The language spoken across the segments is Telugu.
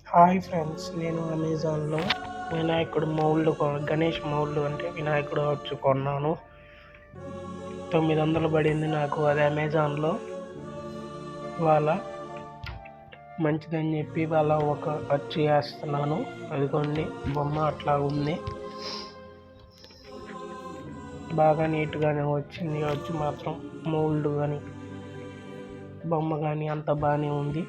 హాయ్ ఫ్రెండ్స్, నేను అమెజాన్లో వినాయకుడు మౌల్డ్ గణేష్ మౌల్డ్ అంటే వినాయకుడు వచ్చి కొన్నాను. 900 పడింది నాకు. అది అమెజాన్లో వాళ్ళ మంచిదని చెప్పి వాళ్ళ ఒక ఖర్చు వేస్తున్నాను. అదిగోండి బొమ్మ అట్లా ఉంది, బాగా నీట్గానే వచ్చింది. వచ్చి మాత్రం మౌల్డ్ కానీ బొమ్మ కానీ అంత బాగానే ఉంది.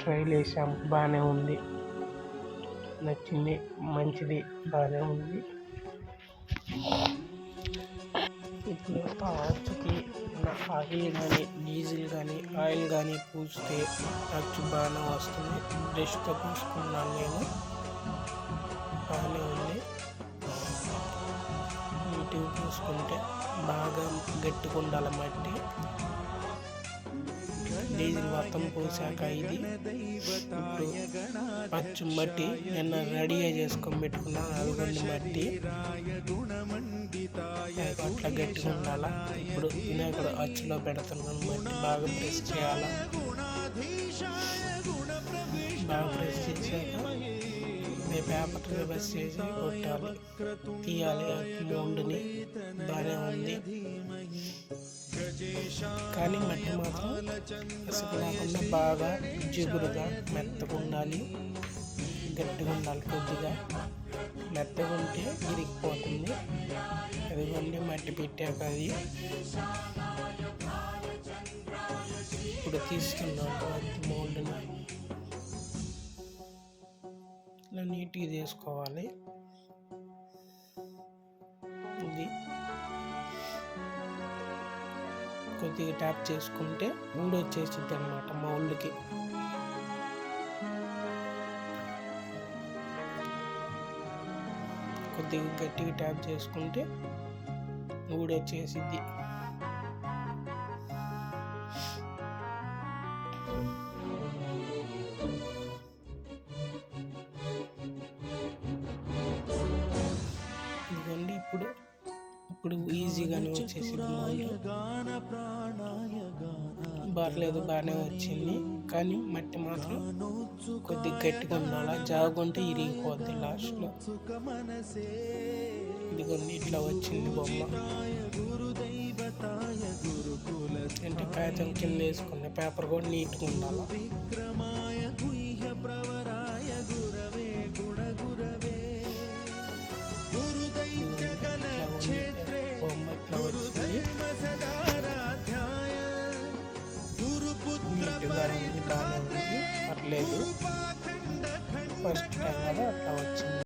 ట్రైల్ వేసాం, బాగానే ఉంది, నచ్చింది, మంచిది, బాగానే ఉంది. ఇప్పుడు ఆ అచ్చుకి ఆయిల్ కానీ డీజిల్ కానీ ఆయిల్ కానీ పూస్తే అచ్చు బాగానే వస్తుంది. బ్రష్తో పూసుకున్నాను నేను, బాగానే ఉంది. నీట్గా పూసుకుంటే బాగా గట్టిగా ఉండాలి మట్టి. డీజిల్ మొత్తం పూసాక ఇది ఇప్పుడు అచ్చు మట్టి నిన్న రెడీగా చేసుకొని పెట్టుకున్నాను. అదిగొండి మట్టి అట్లా గట్టిగా ఉండాలా. ఇప్పుడు వినాయకుడు అచ్చులో పెడుతున్నాను. మట్టి బాగా ప్రెస్ చేయాలా. బాగా ప్రెస్ చేసాక పేపర్ ప్రెస్ చేసి కొట్టాలి, తీయాలి మౌల్డ్ని. బాగానే ఉంది, కానీ మట్టి మాత్రం ఇసుక లేకుండా బాగా జిగురుగా మెత్తగా ఉండాలి, గట్టిగా ఉండాలి. కొద్దిగా మెత్తగా ఉంటే ఇరిగిపోతుంది. అదిగోండి మట్టి పెట్టాక అది ఇప్పుడు తీస్తున్నాను మౌల్డ్ని. ఇలా నీట్గా చేసుకోవాలి. ఇది కొద్దిగా ట్యాప్ చేసుకుంటే ఊడొచ్చేసిద్ది అన్నమాట మౌల్డ్కి. కొద్దిగా గట్టిగా ట్యాప్ చేసుకుంటే ఊడొచ్చేసిద్ది. ఇదిగోండి ఇప్పుడు ఈజీగానే వచ్చేసింది మౌల్డ్. బాగలేదు, బాగానే వచ్చింది, కానీ మట్టి మాత్రం కొద్దిగా గట్టిగా ఉండాలి. జాగుంటే ఇరిగిపోద్ది లాస్ట్లో. ఇదిగోండి ఇట్లా వచ్చింది బొమ్మ. అంటే కాగితం కింద వేసుకున్న పేపర్ కూడా నీట్గా ఉండాలి. బొమ్మ ఇట్లా వచ్చింది, నీట్గా ఉంది, బాగానే ఉంది, పర్లేదు. ఫస్ట్ టైం కదా అట్లా వచ్చింది.